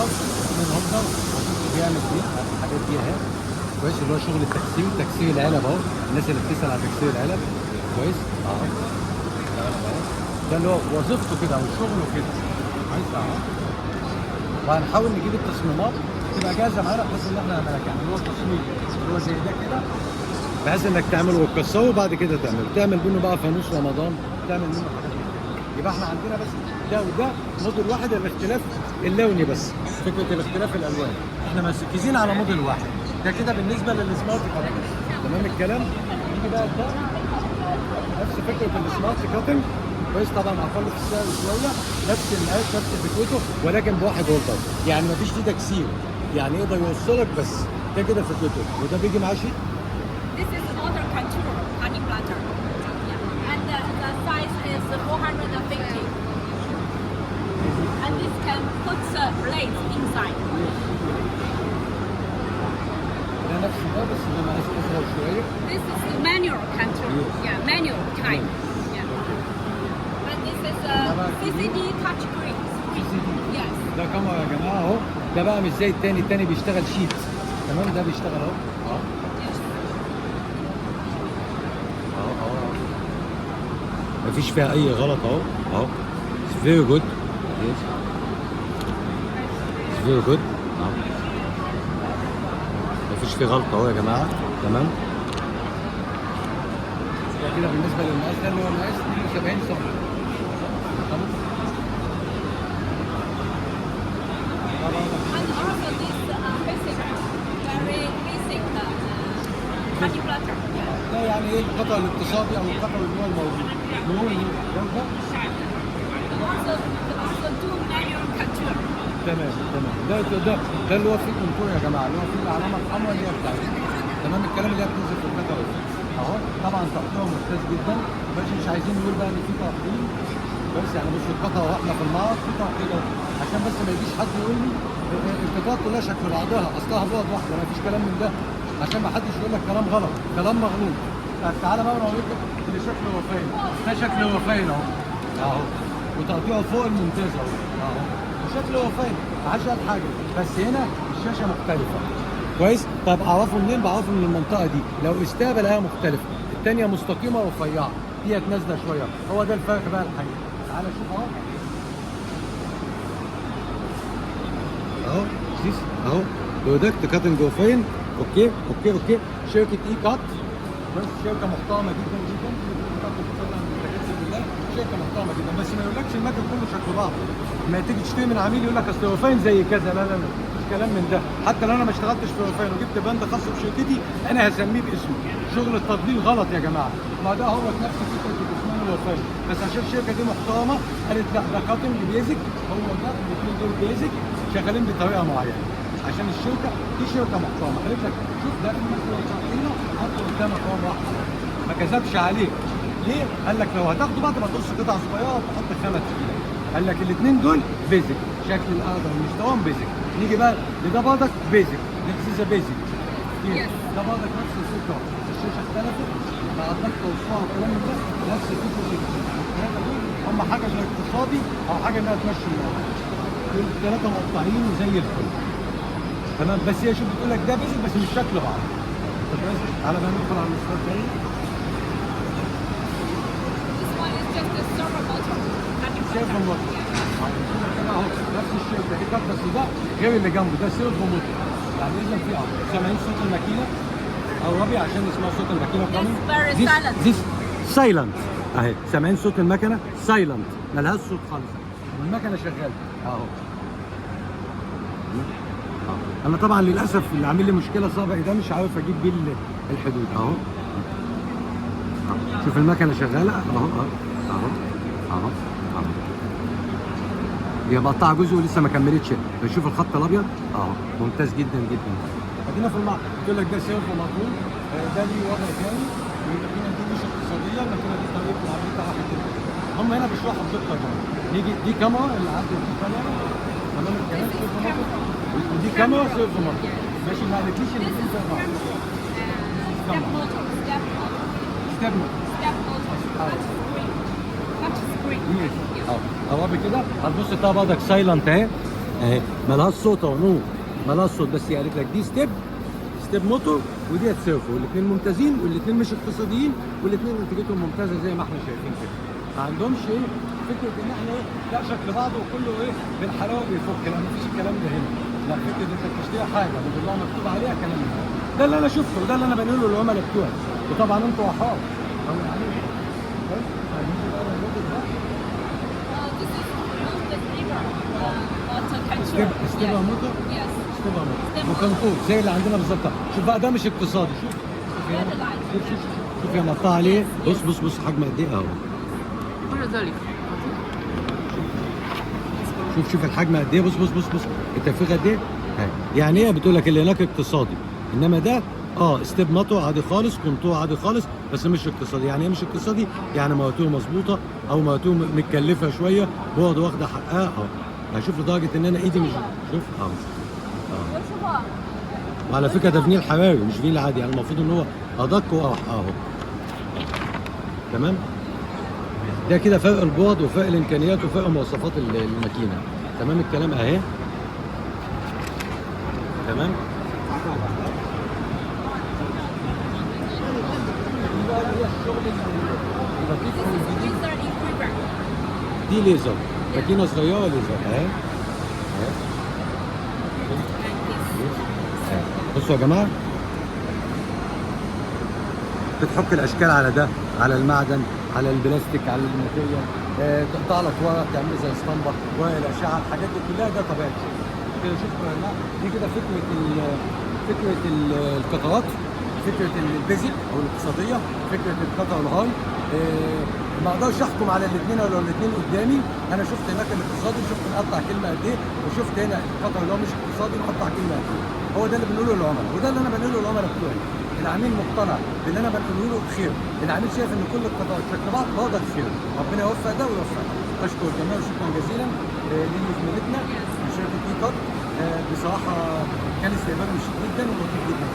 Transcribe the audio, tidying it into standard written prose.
هاوس من هولدر بيعمل دي الحاجات دي اهي كويس، اللي هو شغل التكسير، تكسير العلب اهو، الناس اللي بتسال على تكسير العلب كويس اهو. ده اللي هو وظيفته كده او شغله كده كويس اهو. وهنحاول نجيب التصميمات تبقى جاهزه معانا بحيث ان احنا نعملها، يعني اللي هو التصميم اللي هو زي ده كده، بحيث انك تعمله وتكسره وبعد كده تعمل منه بقى فانوس رمضان، تعمل منه حاجات كده. يبقى احنا عندنا بس ده وده موديل واحد، الاختلاف اللوني بس، فكره الاختلاف الالوان، احنا مركزين على موديل واحد. ده كده بالنسبه للسمارت كاتنج، تمام الكلام. يجي بقى ده نفس فكره السمارت كاتنج كويس، طبعا اقل في السعر شويه، نفس المقاس نفس فكرته ولكن بواحد هولدر، يعني مفيش فيه تكسير، يعني يقدر يوصلك بس. ده كده فكرته، وده بيجي معاه شيء. This is other contour honey platter. Yeah. And the size is 450. And this can put the blades inside. ده نفس ده بس ده مقاس اصغر شويه. This is the manual contour. Yes. Yeah, manual type. Yeah. And this is a CCD touch screen. Yes. ده كاميرا يا جماعه اهو، ده بقى مش زي التاني، التاني بيشتغل شيت، تمام، ده بيشتغل اهو اهو اهو اهو، مفيش فيها اي غلط اهو اهو. It's very good. Yes. It's very good. اهو مفيش فيه غلطه اهو يا جماعه، تمام. ده كده بالنسبه للمقاس، ده اللي هو مقاس 72 سم. And also this basic, very basic honey platter. Yeah. ده يعني ايه القطع الاقتصادي او القطع اللي هو الموجود. Also do manual contour. تمام تمام. ده اللي هو فيه كونتور يا جماعه، اللي هو فيه العلامه الحمراء اللي هي بتاعتنا، تمام الكلام، اللي هي بتنزل في القطع اهو. طبعا تقطيعه ممتاز جدا، بس مش عايزين نقول بقى ان في تقطيع بس، يعني بص القطعه واحنا في المعرض في تقطيع اهو، عشان بس ما يجيش حد يقول لي القطاعات كلها شكل بعضها، اصلها بعد واحده، ما فيش كلام من ده، عشان ما حدش يقول لك كلام غلط، كلام مغلوط. طب تعالى بقى انا اوريك اللي شكله وفاين، ده شكله وفاين اهو اهو، وتقطيعه فوق الممتاز اهو اهو، وشكله وفاين، ما حدش قال حاجه، بس هنا الشاشه مختلفه كويس. طب اعرفه منين؟ بعرفه من المنطقه دي، لو استقبل الاقيها مختلفه، الثانيه مستقيمه ورفيعه، ديت نازله شويه، هو ده الفرق بقى الحقيقي. تعالى شوف اهو اهو سيس اهو، برودكت كاتنج وفاين، اوكي اوكي اوكي، شركه اي كات بس، شركه محترمه جدا جدا، شركه محترمه جدا، بس ما يقولكش المكن كله شكل بعض، ما تيجي تشتري من عميل يقول لك اصل وفاين زي كذا، لا لا لا مش كلام من ده، حتى لو انا ما اشتغلتش في وفاين وجبت بند خاص بشركتي انا هسميه باسمه، شغل التطبيق غلط يا جماعه، ما ده هو نفس فكره الاسمان الوفاين، بس عشان الشركه دي محترمه قالت لا ده كاتنج بيزك، هو ده الاثنين دول بيزك شغالين بطريقه معينه، عشان الشركه دي شركه محترمه، قالت لك شوف ده هنا حط قدامك اهو واحد، ما كذبش عليك. ليه؟ قال لك لو هتاخده بقى تبقى تقص قطع صغيره وتحط خامه تقيله. قال لك الاثنين دول بيزك، شكل الارض ومستواهم بيزك. نيجي بقى لده برضك بيزك، ده بيزك. ده برضك نفس الفكره، الشاشه اختلفت، العضلات توسعها والكلام ده، نفس الفكره دي. الثلاثه دول هم حاجه زي اقتصادي او حاجه انها تمشي الموضوع. دول الثلاثه مقطعين وزي الفل. تمام، بس هي شوف بتقول لك ده بيزك بس مش شكل بعض. طب تعالى بقى ندخل على الاستاذ تاني. Just a servo motor. سيرفو موتور اهو، نفس الشركه دي كانت، بس ده غير اللي جنبه، ده سيرفو موتور، يعني اذا في امر سامعين صوت الماكينه او ربي عشان نسمع صوت الماكينه كمان. It's very silent. This سايلنت اهي، سامعين صوت المكنه سايلنت، ملهاش صوت خالص، المكنه شغاله اهو. انا طبعا للاسف اللي عامل لي مشكله صابعي ده مش عارف اجيب بيه الحدود اهو. شوف المكنه شغاله اهو اهو اهو اهو اهو، هي مقطعه جزء ولسه ما كملتش، بشوف الخط الابيض اهو، ممتاز جدا جدا. ادينا في المعرض بتقول لك ده سيرفو مطلوب، ده ليه وضع ثاني، والماكينه دي مش اقتصاديه، الماكينه دي طريقه العرض بتاعها كده. هم هنا بيشرحوا بدقه جدا. نيجي دي كاميرا اللي عدت، دي كاميرا تمام الكلام، سيرفو مطلوب، ودي كاميرا سيرفو مطلوب، ماشي، ما قالتليش ان دي سيرفو مطلوب. Step motor. Step motor. ستيب موتور. Step motor. Touch screen. اهو اهو كده هتبص تلاقي برضك سايلنت اهي، اهي ملهاش صوت اهو نور، ملهاش صوت، بس هي قالت لك دي ستيب موتور وديت سيرفو، والاثنين ممتازين والاثنين مش اقتصاديين والاثنين انتاجتهم ممتازه زي ما احنا شايفين كده. ما عندهمش ايه فكره ان احنا ايه لا شكل بعض وكله ايه بالحلاوه بيفك، لا مفيش الكلام ده هنا. لا فكره انت بتشتري حاجه بتطلع مكتوب عليها كلام ده اللي انا شفته وده اللي انا بنقوله للعملاء بتوعي، وطبعا انتوا احرار او يعني بس هنيجي بقى للراجل ده This is the river, water control. استبقى موتور Yes. استبقى موتور وكنتور زي اللي عندنا بالظبط. شوف بقى ده مش اقتصادي، شوف شوف هنا Red light. شوف يا مقطع عليه، بص حجم قد ايه اهو، 或者这里， شوف الحجم قد ايه، بص التفريغ قد ايه. يعني هي بتقول لك اللي هناك اقتصادي، انما ده ستيب ماتو عادي خالص، كونتور عادي خالص، بس مش اقتصادي. يعني ايه مش اقتصادي؟ يعني مواتير مظبوطه او مواتير متكلفه شويه برضه واخده حقها هشوف لدرجه ان انا ايدي مش شوف وعلى فكره ده فينيل حراري مش فينيل عادي، يعني المفروض ان هو ادق واوحى اهو. تمام. ده كده فرق البعد وفرق الامكانيات وفرق مواصفات الماكينه. تمام الكلام اهي. تمام. This is laser engraver. دي ليزر، ماكينه صغيره ليزر اهي. بصوا يا جماعه، بتحط الاشكال على ده، على المعدن، على البلاستيك، على الماتيريال، تقطع لك ورق تعمل زي اسطمبه، ورق الاشعه، الحاجات دي كلها ده طبيعي كده. شوفوا يا جماعه دي كده فكره القطارات، فكره البيزك او الاقتصاديه، فكره القطر الهاي. ما اقدرش احكم على الاثنين ولا الاثنين قدامي. انا شفت هناك الاقتصادي وشفت مقطع كلمه قد ايه، وشفت هنا القطر اللي هو مش اقتصادي مقطع كلمه قد ايه. هو ده اللي بنقوله للعملاء، وده اللي انا بنقوله للعملاء بتوعي. العميل مقتنع باللي انا بنقوله له بخير، العميل شايف ان كل القطاعات شكل بعض هو ده الخير. ربنا يوفق ده ويوفق. اشكر الجميع وشكرا جزيلا لزميلتنا من شركه اي كات. بصراحه كان استقبالهم شيك جدا ولطيف جدا.